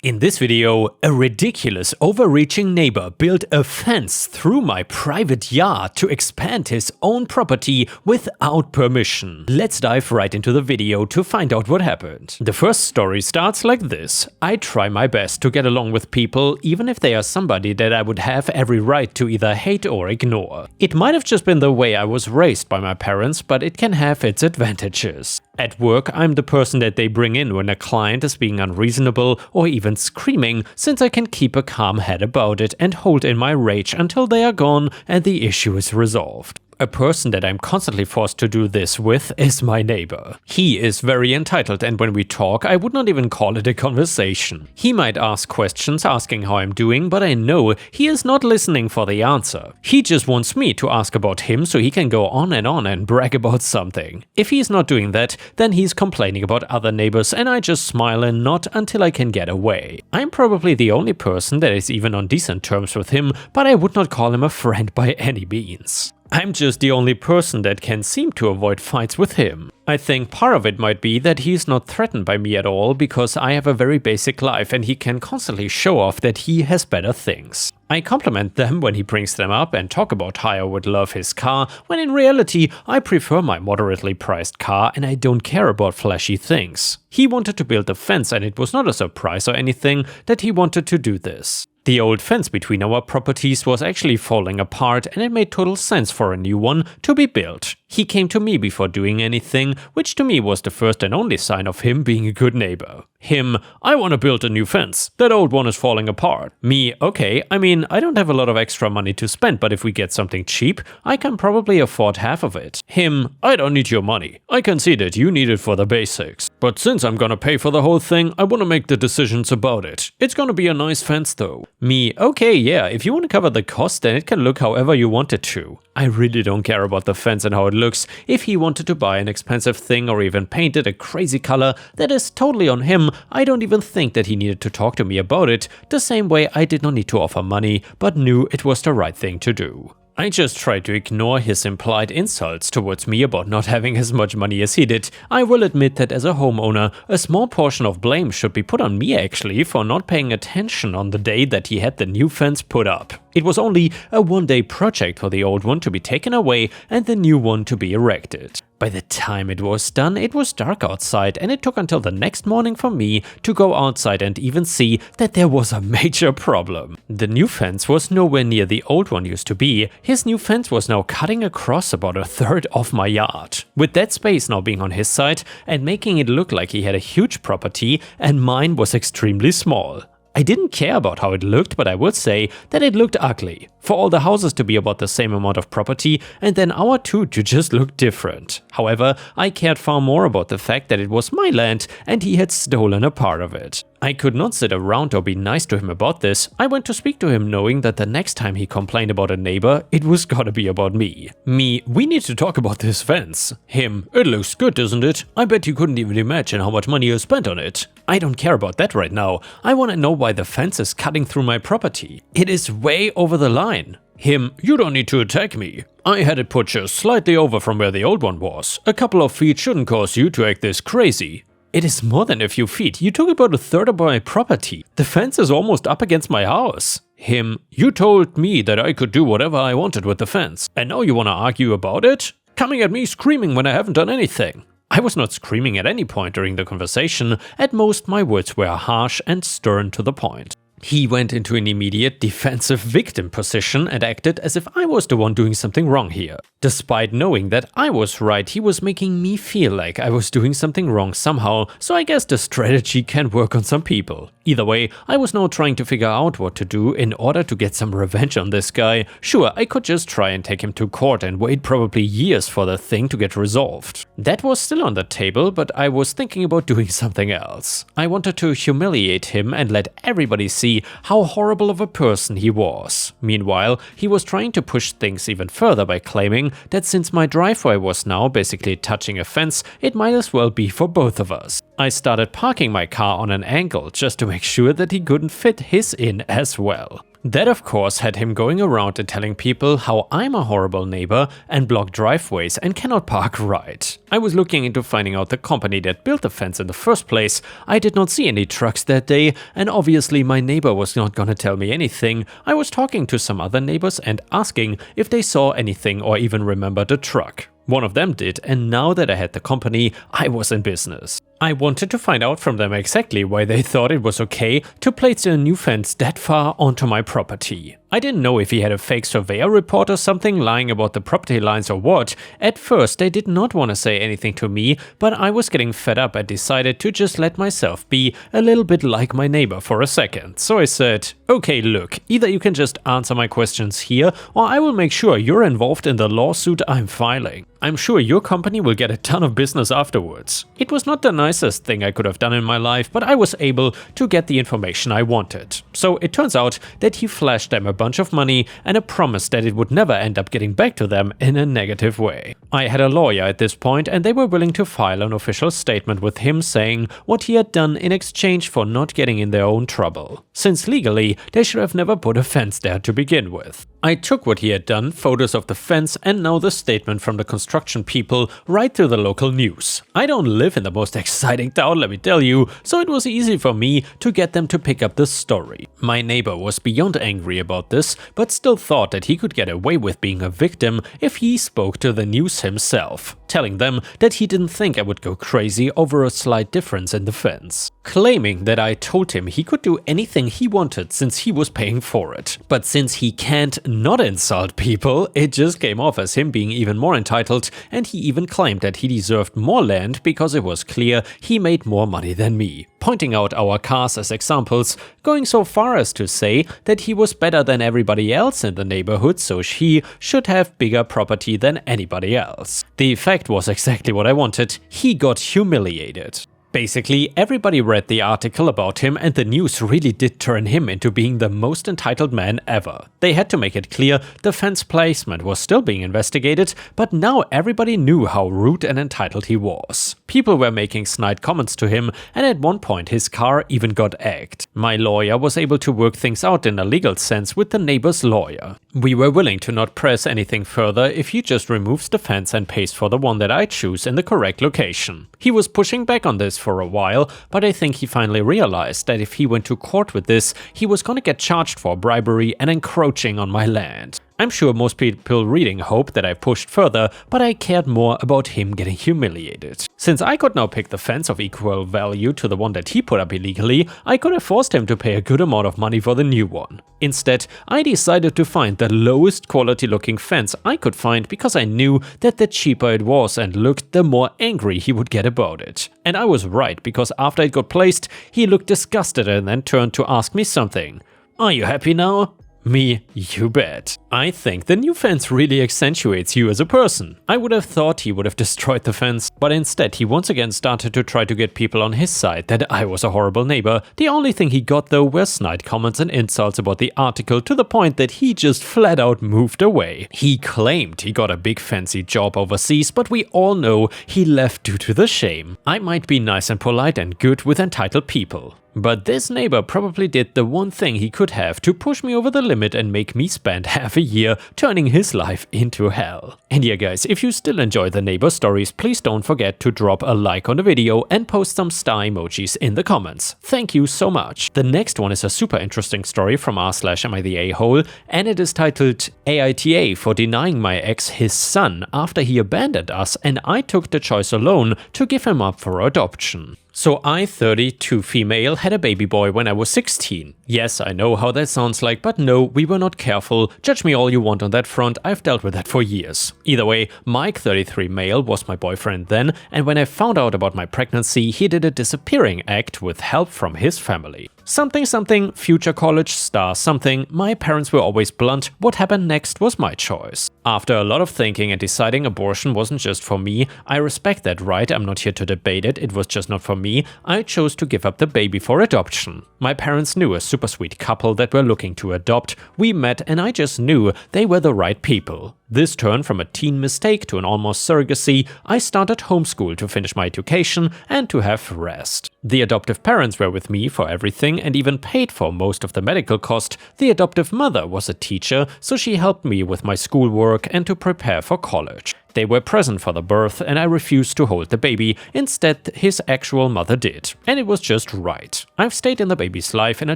In this video, a ridiculous overreaching neighbor built a fence through my private yard to expand his own property without permission. Let's dive right into the video to find out what happened. The first story starts like this. I try my best to get along with people, even if they are somebody that I would have every right to either hate or ignore. It might have just been the way I was raised by my parents, but it can have its advantages. At work, I'm the person that they bring in when a client is being unreasonable or even screaming, since I can keep a calm head about it and hold in my rage until they are gone and the issue is resolved. A person that I'm constantly forced to do this with is my neighbor. He is very entitled, and when we talk, I would not even call it a conversation. He might ask questions asking how I'm doing, but I know he is not listening for the answer. He just wants me to ask about him so he can go on and brag about something. If he's not doing that, then he's complaining about other neighbors, and I just smile and nod until I can get away. I'm probably the only person that is even on decent terms with him, but I would not call him a friend by any means. I'm just the only person that can seem to avoid fights with him. I think part of it might be that he's not threatened by me at all because I have a very basic life and he can constantly show off that he has better things. I compliment them when he brings them up and talk about how I would love his car, when in reality I prefer my moderately priced car and I don't care about flashy things. He wanted to build a fence and it was not a surprise or anything that he wanted to do this. The old fence between our properties was actually falling apart and it made total sense for a new one to be built. He came to me before doing anything, which to me was the first and only sign of him being a good neighbor. Him, I want to build a new fence. That old one is falling apart. Me, okay, I mean, I don't have a lot of extra money to spend, but if we get something cheap, I can probably afford half of it. Him, I don't need your money. I can see that you need it for the basics. But since I'm gonna pay for the whole thing, I want to make the decisions about it. It's gonna be a nice fence though. Me, okay, yeah, if you want to cover the cost, then it can look however you want it to. I really don't care about the fence and how it looks. If he wanted to buy an expensive thing or even paint it a crazy color, that is totally on him. I don't even think that he needed to talk to me about it, the same way I did not need to offer money, but knew it was the right thing to do. I just tried to ignore his implied insults towards me about not having as much money as he did. I will admit that as a homeowner, a small portion of blame should be put on me actually for not paying attention on the day that he had the new fence put up. It was only a one-day project for the old one to be taken away and the new one to be erected. By the time it was done, it was dark outside and it took until the next morning for me to go outside and even see that there was a major problem. The new fence was nowhere near the old one used to be. His new fence was now cutting across about a third of my yard. With that space now being on his side and making it look like he had a huge property and mine was extremely small. I didn't care about how it looked, but I would say that it looked ugly. For all the houses to be about the same amount of property and then our two to just look different. However, I cared far more about the fact that it was my land and he had stolen a part of it. I could not sit around or be nice to him about this. I went to speak to him knowing that the next time he complained about a neighbor, it was gonna be about me. Me, we need to talk about this fence. Him, it looks good, doesn't it? I bet you couldn't even imagine how much money you spent on it. I don't care about that right now. I wanna know why the fence is cutting through my property. It is way over the line. Him, you don't need to attack me. I had it put just slightly over from where the old one was. A couple of feet shouldn't cause you to act this crazy. It is more than a few feet. You took about a third of my property. The fence is almost up against my house. Him, you told me that I could do whatever I wanted with the fence. And now you want to argue about it? Coming at me screaming when I haven't done anything. I was not screaming at any point during the conversation. At most, my words were harsh and stern to the point. He went into an immediate defensive victim position and acted as if I was the one doing something wrong here. Despite knowing that I was right, he was making me feel like I was doing something wrong somehow, so I guess the strategy can work on some people. Either way, I was now trying to figure out what to do in order to get some revenge on this guy. Sure, I could just try and take him to court and wait probably years for the thing to get resolved. That was still on the table, but I was thinking about doing something else. I wanted to humiliate him and let everybody see how horrible of a person he was. Meanwhile, he was trying to push things even further by claiming that since my driveway was now basically touching a fence, it might as well be for both of us. I started parking my car on an angle just to make sure that he couldn't fit his in as well. That of course had him going around and telling people how I'm a horrible neighbor and block driveways and cannot park right. I was looking into finding out the company that built the fence in the first place. I did not see any trucks that day, and obviously my neighbor was not gonna tell me anything. I was talking to some other neighbors and asking if they saw anything or even remembered a truck. One of them did, and now that I had the company, I was in business. I wanted to find out from them exactly why they thought it was okay to place a new fence that far onto my property. I didn't know if he had a fake surveyor report or something lying about the property lines or what. At first they did not want to say anything to me, but I was getting fed up and decided to just let myself be a little bit like my neighbor for a second. So I said, okay, look, either you can just answer my questions here, or I will make sure you're involved in the lawsuit I'm filing. I'm sure your company will get a ton of business afterwards. It was not the nicest thing I could have done in my life, but I was able to get the information I wanted. So it turns out that he flashed them a bunch of money and a promise that it would never end up getting back to them in a negative way. I had a lawyer at this point and they were willing to file an official statement with him saying what he had done in exchange for not getting in their own trouble, since legally they should have never put a fence there to begin with. I took what he had done, photos of the fence, and now the statement from the construction people right to the local news. I don't live in the most exciting town, let me tell you, so it was easy for me to get them to pick up the story. My neighbor was beyond angry about this, but still thought that he could get away with being a victim if he spoke to the news himself, telling them that he didn't think I would go crazy over a slight difference in the fence, claiming that I told him he could do anything he wanted since he was paying for it. But since he can't not insult people, it just came off as him being even more entitled, and he even claimed that he deserved more land because it was clear he made more money than me, pointing out our cars as examples, going so far as to say that he was better than everybody else in the neighborhood, so he should have bigger property than anybody else. The effect was exactly what I wanted. He got humiliated. Basically, everybody read the article about him and the news really did turn him into being the most entitled man ever. They had to make it clear the fence placement was still being investigated, but now everybody knew how rude and entitled he was. People were making snide comments to him, and at one point his car even got egged. My lawyer was able to work things out in a legal sense with the neighbor's lawyer. We were willing to not press anything further if he just removes the fence and pays for the one that I choose in the correct location. He was pushing back on this for a while, but I think he finally realized that if he went to court with this, he was gonna get charged for bribery and encroaching on my land. I'm sure most people reading hoped that I pushed further, but I cared more about him getting humiliated. Since I could now pick the fence of equal value to the one that he put up illegally, I could have forced him to pay a good amount of money for the new one. Instead, I decided to find the lowest quality looking fence I could find because I knew that the cheaper it was and looked, the more angry he would get about it. And I was right, because after it got placed, he looked disgusted and then turned to ask me something. "Are you happy now?" Me, you bet. I think the new fence really accentuates you as a person. I would have thought he would have destroyed the fence, but instead he once again started to try to get people on his side that I was a horrible neighbor. The only thing he got though were snide comments and insults about the article, to the point that he just flat out moved away. He claimed he got a big fancy job overseas, but we all know he left due to the shame. I might be nice and polite and good with entitled people, but this neighbor probably did the one thing he could have to push me over the limit and make me spend half a year turning his life into hell. And yeah guys, if you still enjoy the neighbor stories, please don't forget to drop a like on the video and post some star emojis in the comments. Thank you so much. The next one is a super interesting story from r/am I the a-hole, and it is titled AITA for denying my ex his son after he abandoned us and I took the choice alone to give him up for adoption. So I, 32 female, had a baby boy when I was 16. Yes, I know how that sounds like, but no, we were not careful. Judge me all you want on that front, I've dealt with that for years. Either way, Mike, 33 male, was my boyfriend then, and when I found out about my pregnancy, he did a disappearing act with help from his family. Something, future college star something. My parents were always blunt. What happened next was my choice. After a lot of thinking and deciding abortion wasn't just for me, I respect that right, I'm not here to debate it, it was just not for me, I chose to give up the baby for adoption. My parents knew a super sweet couple that were looking to adopt. We met and I just knew they were the right people. This turned from a teen mistake to an almost surrogacy. I started homeschool to finish my education and to have rest. The adoptive parents were with me for everything and even paid for most of the medical cost. The adoptive mother was a teacher, so she helped me with my schoolwork and to prepare for college. They were present for the birth and I refused to hold the baby. Instead, his actual mother did. And it was just right. I've stayed in the baby's life in a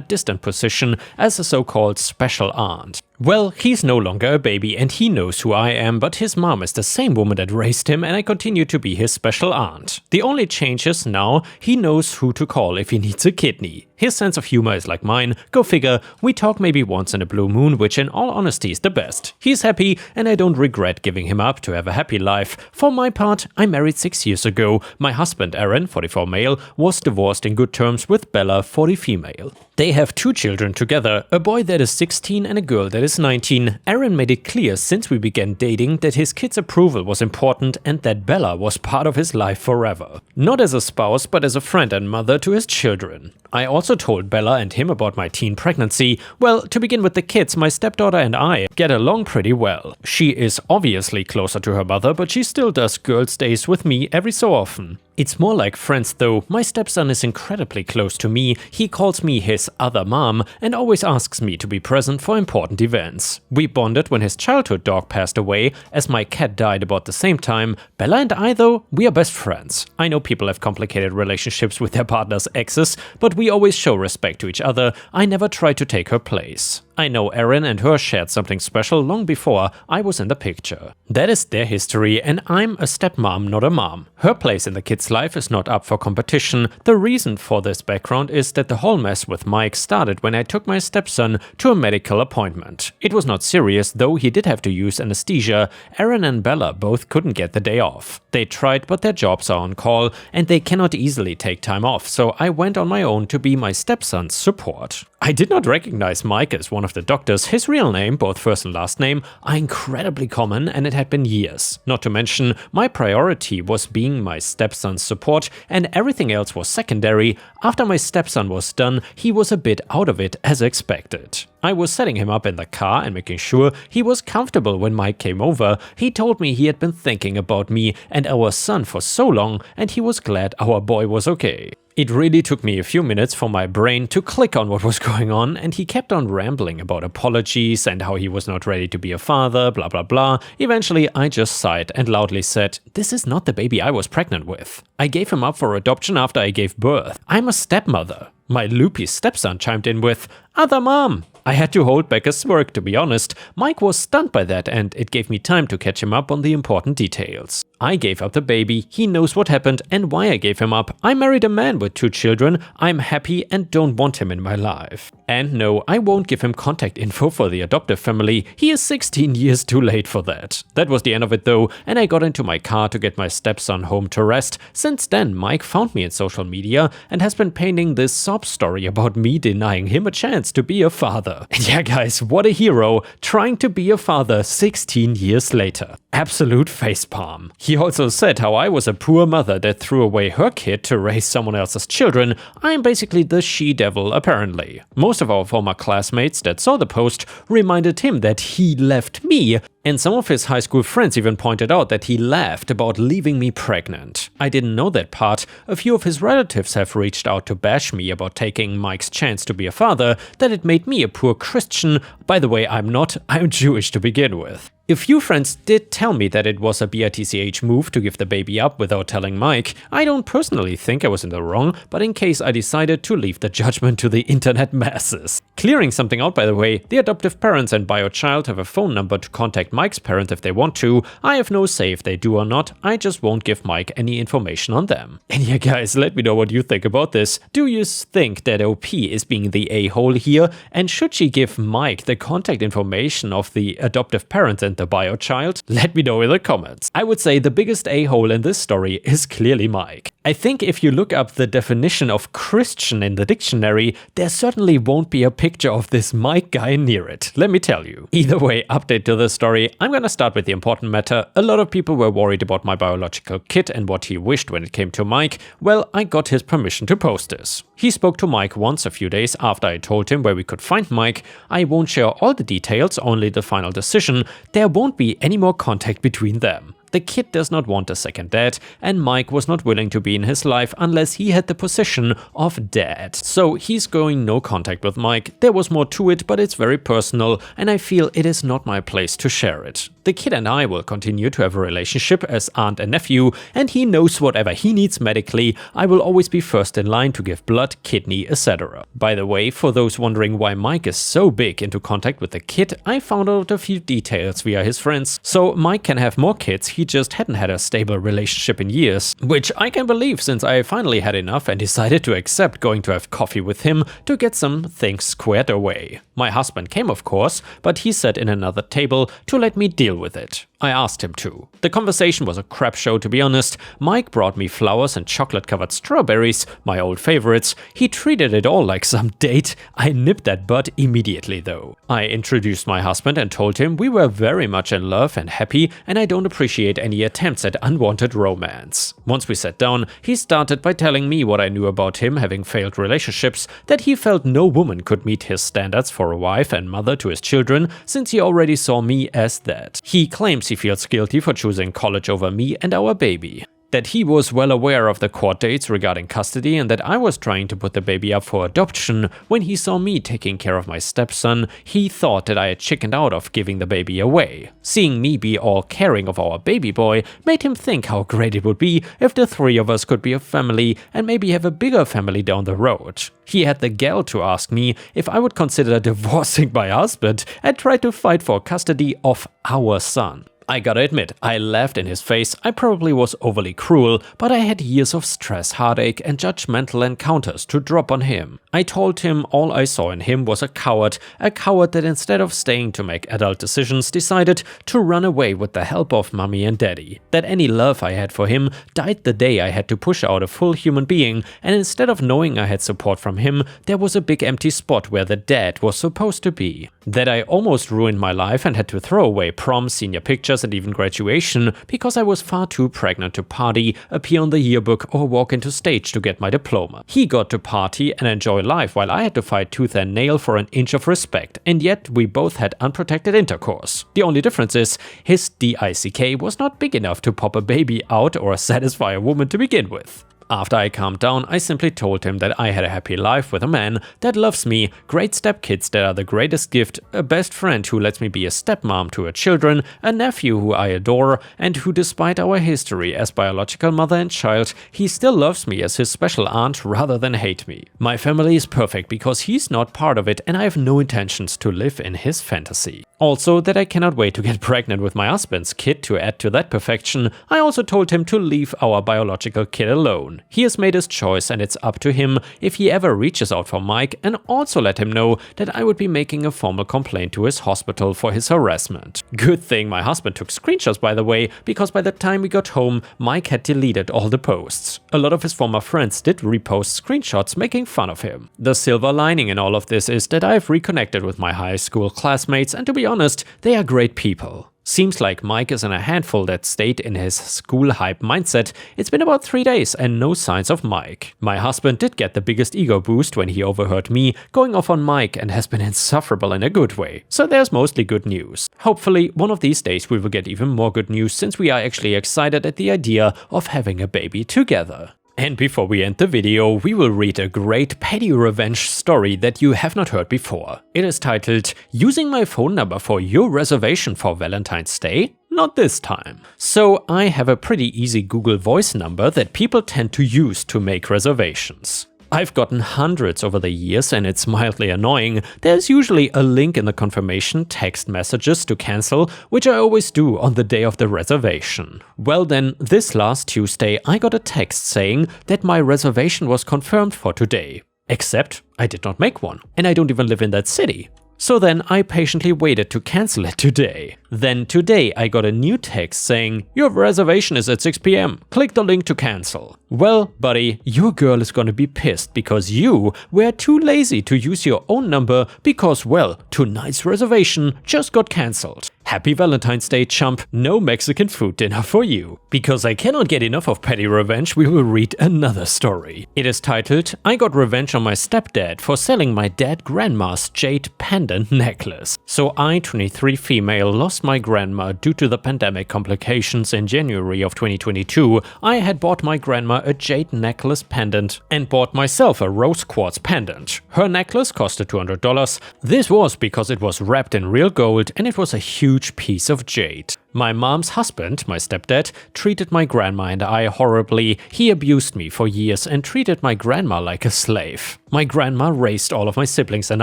distant position as a so-called special aunt. Well, he's no longer a baby and he knows who I am, but his mom is the same woman that raised him and I continue to be his special aunt. The only change is now he knows who to call if he needs a kidney. His sense of humor is like mine, go figure. We talk maybe once in a blue moon, which in all honesty is the best. He's happy and I don't regret giving him up to have a happy life. For my part, I married 6 years ago. My husband Aaron, 44 male, was divorced in good terms with Bella, 40 female. They have 2 children together, a boy that is 16 and a girl that is 19. Aaron made it clear since we began dating that his kids' approval was important and that Bella was part of his life forever. Not as a spouse, but as a friend and mother to his children. I also told Bella and him about my teen pregnancy. Well, to begin with the kids, my stepdaughter and I get along pretty well. She is obviously closer to her mother, but she still does girls' days with me every so often. It's more like friends though. My stepson is incredibly close to me. He calls me his other mom and always asks me to be present for important events. We bonded when his childhood dog passed away, as my cat died about the same time. Bella and I though, we are best friends. I know people have complicated relationships with their partner's exes, but we always show respect to each other. I never try to take her place. I know Aaron and her shared something special long before I was in the picture. That is their history and I'm a stepmom, not a mom. Her place in the kid's life is not up for competition. The reason for this background is that the whole mess with Mike started when I took my stepson to a medical appointment. It was not serious, though he did have to use anesthesia. Aaron and Bella both couldn't get the day off. They tried, but their jobs are on call and they cannot easily take time off, so I went on my own to be my stepson's support. I did not recognize Mike as one of the doctors. His real name, both first and last name, are incredibly common and it had been years. Not to mention, my priority was being my stepson's support and everything else was secondary. After my stepson was done, he was a bit out of it as expected. I was setting him up in the car and making sure he was comfortable when Mike came over. He told me he had been thinking about me and our son for so long and he was glad our boy was okay. It really took me a few minutes for my brain to click on what was going on, and he kept on rambling about apologies and how he was not ready to be a father, blah blah blah. Eventually I just sighed and loudly said, "This is not the baby I was pregnant with. I gave him up for adoption after I gave birth. I'm a stepmother." My loopy stepson chimed in with, "Other mom." I had to hold back a smirk, to be honest. Mike was stunned by that and it gave me time to catch him up on the important details. I gave up the baby, he knows what happened and why I gave him up. I married a man with 2 children, I'm happy and don't want him in my life. And no, I won't give him contact info for the adoptive family, he is 16 years too late for that. That was the end of it though, and I got into my car to get my stepson home to rest. Since then, Mike found me in social media and has been painting this sob story about me denying him a chance to be a father. And yeah guys, what a hero, trying to be a father 16 years later. Absolute facepalm. He also said how I was a poor mother that threw away her kid to raise someone else's children. I'm basically the she-devil apparently. Most of our former classmates that saw the post reminded him that he left me, and some of his high school friends even pointed out that he laughed about leaving me pregnant. I didn't know that part. A few of his relatives have reached out to bash me about taking Mike's chance to be a father, that it made me a poor Christian. By the way, I'm not, I'm Jewish to begin with. A few friends did tell me that it was a BITCH move to give the baby up without telling Mike. I don't personally think I was in the wrong, but in case I decided to leave the judgment to the internet masses. Clearing something out by the way, the adoptive parents and bio child have a phone number to contact Mike's parents if they want to. I have no say if they do or not, I just won't give Mike any information on them. And yeah guys, let me know what you think about this. Do you think that OP is being the a-hole here? And should she give Mike the contact information of the adoptive parents and the bio child? Let me know in the comments. I would say the biggest a-hole in this story is clearly Mike. I think if you look up the definition of Christian in the dictionary, there certainly won't be a picture of this Mike guy near it, let me tell you. Either way, update to the story, I'm gonna start with the important matter. A lot of people were worried about my biological kid and what he wished when it came to Mike. Well, I got his permission to post this. He spoke to Mike once a few days after I told him where we could find Mike. I won't share all the details, only the final decision. There won't be any more contact between them. The kid does not want a second dad, and Mike was not willing to be in his life unless he had the position of dad. So he's going no contact with Mike. There was more to it, but it's very personal, and I feel it is not my place to share it. The kid and I will continue to have a relationship as aunt and nephew, and he knows whatever he needs medically. I will always be first in line to give blood, kidney, etc. By the way, for those wondering why Mike is so big into contact with the kid, I found out a few details via his friends. So Mike can have more kids, he just hadn't had a stable relationship in years. Which I can believe, since I finally had enough and decided to accept going to have coffee with him to get some things squared away. My husband came, of course, but he sat in another table to let me deal with it. I asked him to. The conversation was a crap show, to be honest. Mike brought me flowers and chocolate-covered strawberries, my old favorites. He treated it all like some date. I nipped that bud immediately, though. I introduced my husband and told him we were very much in love and happy, and I don't appreciate any attempts at unwanted romance. Once we sat down, he started by telling me what I knew about him having failed relationships, that he felt no woman could meet his standards for a wife and mother to his children, since he already saw me as that. He claims he feels guilty for choosing college over me and our baby. That he was well aware of the court dates regarding custody and that I was trying to put the baby up for adoption. When he saw me taking care of my stepson, he thought that I had chickened out of giving the baby away. Seeing me be all caring of our baby boy made him think how great it would be if the three of us could be a family and maybe have a bigger family down the road. He had the gall to ask me if I would consider divorcing my husband and try to fight for custody of our son. I gotta admit, I laughed in his face. I probably was overly cruel, but I had years of stress, heartache and judgmental encounters to drop on him. I told him all I saw in him was a coward that instead of staying to make adult decisions decided to run away with the help of mommy and daddy. That any love I had for him died the day I had to push out a full human being, and instead of knowing I had support from him, there was a big empty spot where the dad was supposed to be. That I almost ruined my life and had to throw away prom, senior pictures and even graduation because I was far too pregnant to party, appear on the yearbook or walk into stage to get my diploma. He got to party and enjoy life while I had to fight tooth and nail for an inch of respect, and yet we both had unprotected intercourse. The only difference is his DICK was not big enough to pop a baby out or satisfy a woman to begin with. After I calmed down, I simply told him that I had a happy life with a man that loves me, great stepkids that are the greatest gift, a best friend who lets me be a stepmom to her children, a nephew who I adore, and who despite our history as biological mother and child, he still loves me as his special aunt rather than hate me. My family is perfect because he's not part of it and I have no intentions to live in his fantasy. Also, that I cannot wait to get pregnant with my husband's kid to add to that perfection. I also told him to leave our biological kid alone. He has made his choice and it's up to him if he ever reaches out for Mike, and also let him know that I would be making a formal complaint to his hospital for his harassment. Good thing my husband took screenshots, by the way, because by the time we got home, Mike had deleted all the posts. A lot of his former friends did repost screenshots making fun of him. The silver lining in all of this is that I've reconnected with my high school classmates, and to be honest, they are great people. Seems like Mike is in a handful that stayed in his school hype mindset. It's been about 3 days and no signs of Mike. My husband did get the biggest ego boost when he overheard me going off on Mike and has been insufferable in a good way. So there's mostly good news. Hopefully one of these days we will get even more good news, since we are actually excited at the idea of having a baby together. And before we end the video, we will read a great petty revenge story that you have not heard before. It is titled, "Using my phone number for your reservation for Valentine's Day? Not this time." So I have a pretty easy Google Voice number that people tend to use to make reservations. I've gotten hundreds over the years and it's mildly annoying. There's usually a link in the confirmation text messages to cancel, which I always do on the day of the reservation. Well then, this last Tuesday I got a text saying that my reservation was confirmed for today. Except I did not make one, and I don't even live in that city. So then I patiently waited to cancel it today. Then today I got a new text saying, "Your reservation is at 6 p.m. Click the link to cancel." Well, buddy, your girl is gonna be pissed because you were too lazy to use your own number because, well, tonight's reservation just got cancelled. Happy Valentine's Day, chump. No Mexican food dinner for you. Because I cannot get enough of petty revenge, we will read another story. It is titled, "I got revenge on my stepdad for selling my dead grandma's jade pendant necklace." So I, 23 female, lost my grandma due to the pandemic complications in January of 2022. I had bought my grandma a jade necklace pendant and bought myself a rose quartz pendant. Her necklace costed $200. This was because it was wrapped in real gold and it was a huge piece of jade. My mom's husband, my stepdad, treated my grandma and I horribly. He abused me for years and treated my grandma like a slave. My grandma raised all of my siblings and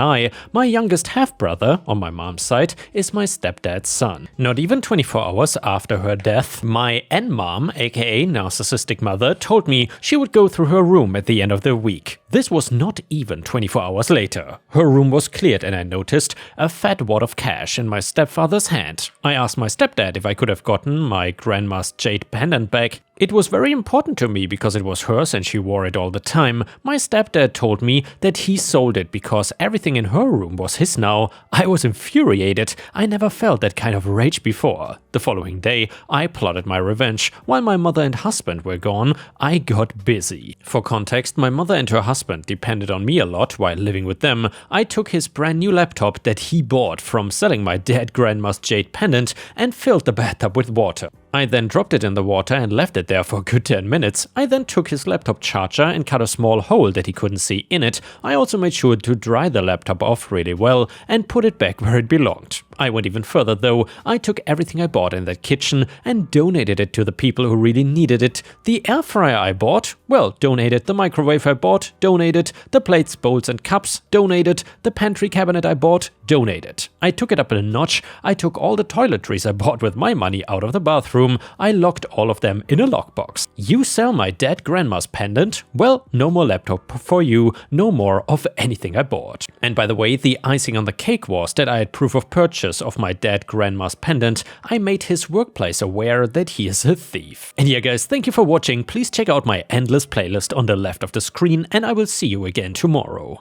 I, my youngest half-brother, on my mom's side, is my stepdad's son. Not even 24 hours after her death, my N-mom, aka narcissistic mother, told me she would go through her room at the end of the week. This was not even 24 hours later. Her room was cleared and I noticed a fat wad of cash in my stepfather's hand. I asked my stepdad if I could have gotten my grandma's jade pendant back. It was very important to me because it was hers and she wore it all the time. My stepdad told me that he sold it because everything in her room was his now. I was infuriated. I never felt that kind of rage before. The following day, I plotted my revenge. While my mother and husband were gone, I got busy. For context, my mother and her husband depended on me a lot while living with them. I took his brand new laptop that he bought from selling my dead grandma's jade pendant and filled the bathtub with water. I then dropped it in the water and left it there for a good 10 minutes. I then took his laptop charger and cut a small hole that he couldn't see in it. I also made sure to dry the laptop off really well and put it back where it belonged. I went even further though. I took everything I bought in that kitchen and donated it to the people who really needed it. The air fryer I bought, well, donated. The microwave I bought, donated. The plates, bowls and cups, donated. The pantry cabinet I bought, donated. I took it up a notch. I took all the toiletries I bought with my money out of the bathroom. I locked all of them in a lockbox. You sell my dead grandma's pendant? Well, no more laptop for you, no more of anything I bought. And by the way, the icing on the cake was that I had proof of purchase of my dead grandma's pendant. I made his workplace aware that he is a thief. And yeah guys, thank you for watching. Please check out my endless playlist on the left of the screen and I will see you again tomorrow.